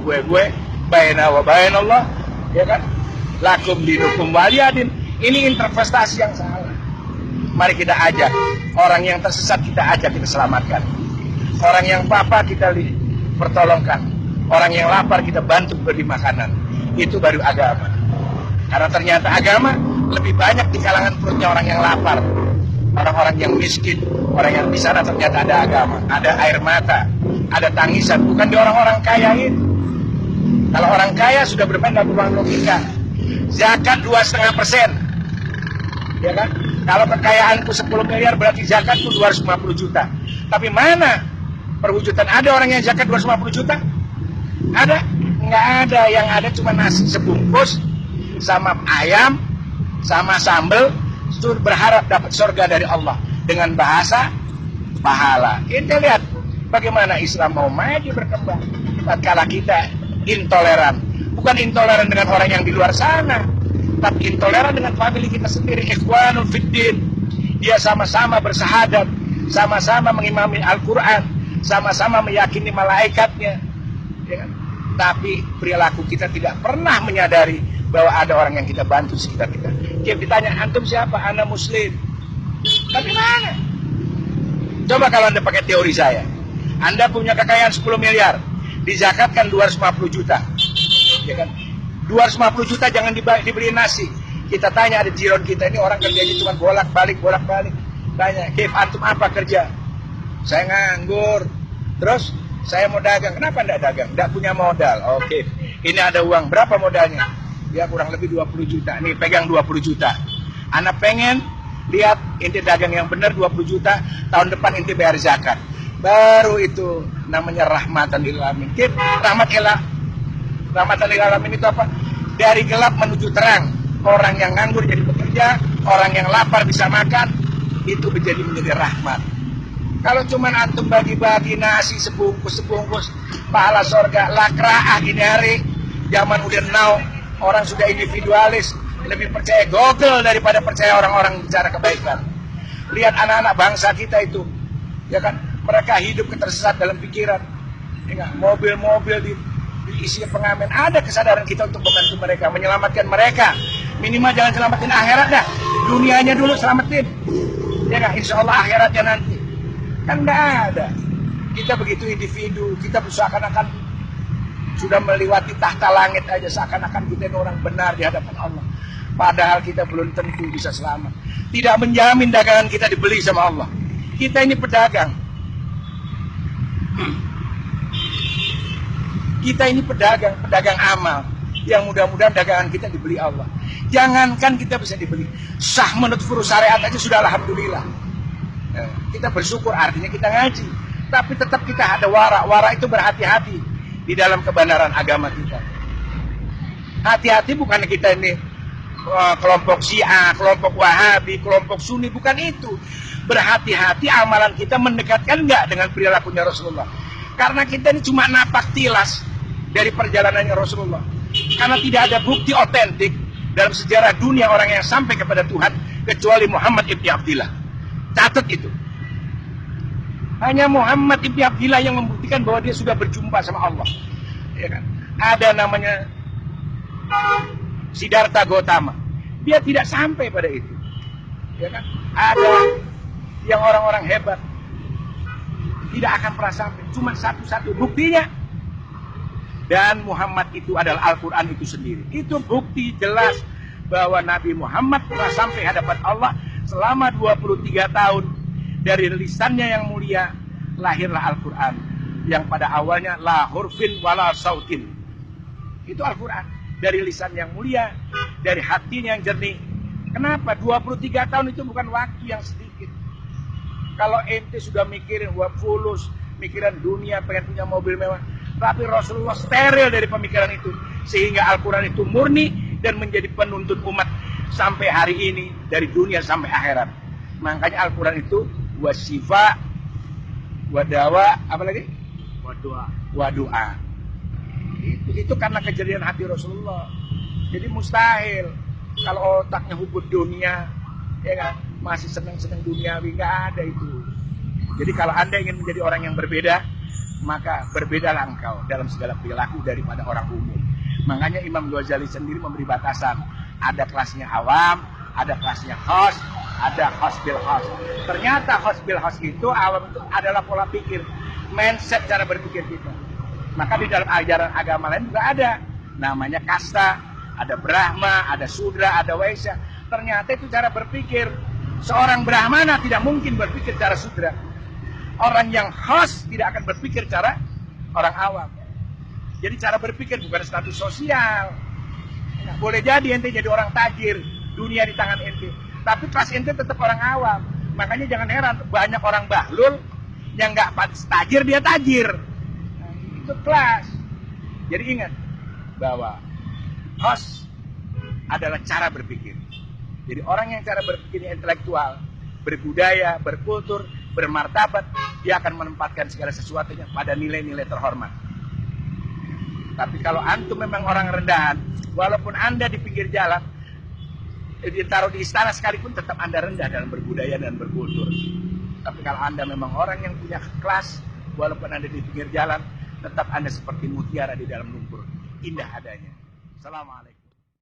gue, baina wa bainallah, ya kan? Lakum dinukum waliyadin. Ini interpretasi yang salah. Mari kita ajak orang yang tersesat, kita ajak, kita selamatkan. Orang yang papa kita pertolongkan. Orang yang lapar kita bantu beri makanan. Itu baru agama. Karena ternyata agama lebih banyak di kalangan perutnya orang yang lapar, orang-orang yang miskin. Orang yang di sana ternyata ada agama, ada air mata, ada tangisan. Bukan di orang-orang kaya ini. Kalau orang kaya sudah bermain dalam ruang logika. Zakat 2,5%, ya kan? Kalau kekayaanku 10 miliar berarti zakatku 250 juta. Tapi mana perwujudan? Ada orang yang zakat 250 juta? Ada? Nggak ada. Yang ada cuma nasi sebungkus sama ayam sama sambal, berharap dapat surga dari Allah dengan bahasa pahala. Kita lihat bagaimana Islam mau maju berkembang tatkala kita intoleran. Bukan intoleran dengan orang yang di luar sana, tapi intoleran dengan famili kita sendiri. Ikhwanul fiddin. Dia sama-sama bersahadat, sama-sama mengimami Al-Quran, sama-sama meyakini malaikatnya, ya kan? Tapi perilaku kita tidak pernah menyadari bahwa ada orang yang kita bantu sekitar kita. Dia ditanya, antum siapa? Ana muslim. Tapi mana? Coba kalau Anda pakai teori saya. Anda punya kekayaan 10 miliar, dizakatkan 250 juta. Ya kan? 250 juta jangan dibeli nasi. Kita tanya, ada jiron kita ini orang kerjanya cuma bolak-balik. Tanya, Kif, antum apa kerja? Saya nganggur. Terus saya mau dagang. Kenapa enggak dagang? Enggak punya modal. Oke. Ini ada uang. Berapa modalnya? Ya kurang lebih 20 juta. Nih pegang 20 juta. Anak pengen lihat inti dagang yang benar 20 juta. Tahun depan inti bayar zakat. Baru itu namanya rahmatan lil alamin. Kif, rahmatan lil alamin itu apa? Dari gelap menuju terang. Orang yang nganggur jadi bekerja, orang yang lapar bisa makan, itu menjadi rahmat. Kalau cuma antum bagi-bagi nasi sebungkus, pahala surga, lakra'ah ini hari, zaman udah now, orang sudah individualis, lebih percaya Google daripada percaya orang-orang bicara kebaikan. Lihat anak-anak bangsa kita itu, ya kan? Mereka hidup ketersesat dalam pikiran, ya kan? Mobil-mobil diisi pengamen. Ada kesadaran kita untuk membantu mereka, menyelamatkan mereka. Minimal jangan selamatin akhirat dah, dunianya dulu selamatin, ya kan? Insya Allah akhiratnya nanti. Kan nggak ada. Kita begitu individu, kita seakan-akan sudah melewati tahta langit aja, seakan-akan kita ini orang benar di hadapan Allah. Padahal kita belum tentu bisa selamat. Tidak menjamin dagangan kita dibeli sama Allah. Kita ini pedagang. Kita ini pedagang amal. Yang mudah-mudahan dagangan kita dibeli Allah. Jangankan kita bisa dibeli, sah menurut furu syariat aja sudah alhamdulillah. Kita bersyukur, artinya kita ngaji. Tapi tetap kita ada wara. Wara itu berhati-hati di dalam kebenaran agama kita. Hati-hati bukan kita ini kelompok Syiah, kelompok Wahabi, kelompok Sunni. Bukan itu. Berhati-hati amalan kita mendekatkan enggak dengan perilakunya Rasulullah. Karena kita ini cuma napak tilas dari perjalanannya Rasulullah. Karena tidak ada bukti otentik dalam sejarah dunia orang yang sampai kepada Tuhan kecuali Muhammad ibn Abdillah. Catat itu. Hanya Muhammad ibn Abdillah yang membuktikan bahwa dia sudah berjumpa sama Allah. Ya kan? Ada namanya Siddhartha Gautama. Dia tidak sampai pada itu. Ya kan? Ada yang orang-orang hebat tidak akan pernah sampai. Cuma satu-satu buktinya. Dan Muhammad itu adalah Al-Quran itu sendiri. Itu bukti jelas bahwa Nabi Muhammad telah sampai hadapan Allah selama 23 tahun. Dari lisannya yang mulia lahirlah Al-Quran, yang pada awalnya la hurfin wala sautin. Itu Al-Quran. Dari lisan yang mulia, dari hatinya yang jernih. Kenapa? 23 tahun itu bukan waktu yang sedikit. Kalau ente sudah mikirin fulus, mikiran dunia, pengen punya mobil mewah, tapi Rasulullah steril dari pemikiran itu. Sehingga Al-Quran itu murni dan menjadi penuntun umat sampai hari ini, dari dunia sampai akhirat. Makanya Al-Quran itu wasifa, wadawa, apa lagi? Wadu'a. Itu karena kejadian hati Rasulullah. Jadi mustahil kalau otaknya hubud dunia, ya kan, masih senang-senang duniawi, nggak ada itu. Jadi kalau Anda ingin menjadi orang yang berbeda, maka berbedalah engkau dalam segala perilaku daripada orang umum. Makanya Imam Ghazali sendiri memberi batasan. Ada kelasnya awam, ada kelasnya khos, ada khos bil khos. Ternyata khos bil khos itu awam itu adalah pola pikir, mindset cara berpikir kita. Maka di dalam ajaran agama lain juga ada. Namanya kasta, ada Brahma, ada Sudra, ada Waisya. Ternyata itu cara berpikir. Seorang Brahmana tidak mungkin berpikir cara Sudra. Orang yang khos tidak akan berpikir cara orang awam. Jadi cara berpikir bukan status sosial. Nah, boleh jadi ente jadi orang tajir, dunia di tangan ente. Tapi kelas ente tetap orang awam. Makanya jangan heran banyak orang bahlul yang nggak pantas tajir dia tajir. Nah, itu kelas. Jadi ingat bahwa khos adalah cara berpikir. Jadi orang yang cara berpikirnya intelektual, berbudaya, berkultur, bermartabat, dia akan menempatkan segala sesuatunya pada nilai-nilai terhormat. Tapi kalau antum memang orang rendahan, walaupun anda di pinggir jalan, ditaruh di istana sekalipun tetap anda rendah dalam berbudaya dan berkultur. Tapi kalau anda memang orang yang punya kelas, walaupun anda di pinggir jalan, tetap anda seperti mutiara di dalam lumpur, indah adanya. Assalamualaikum.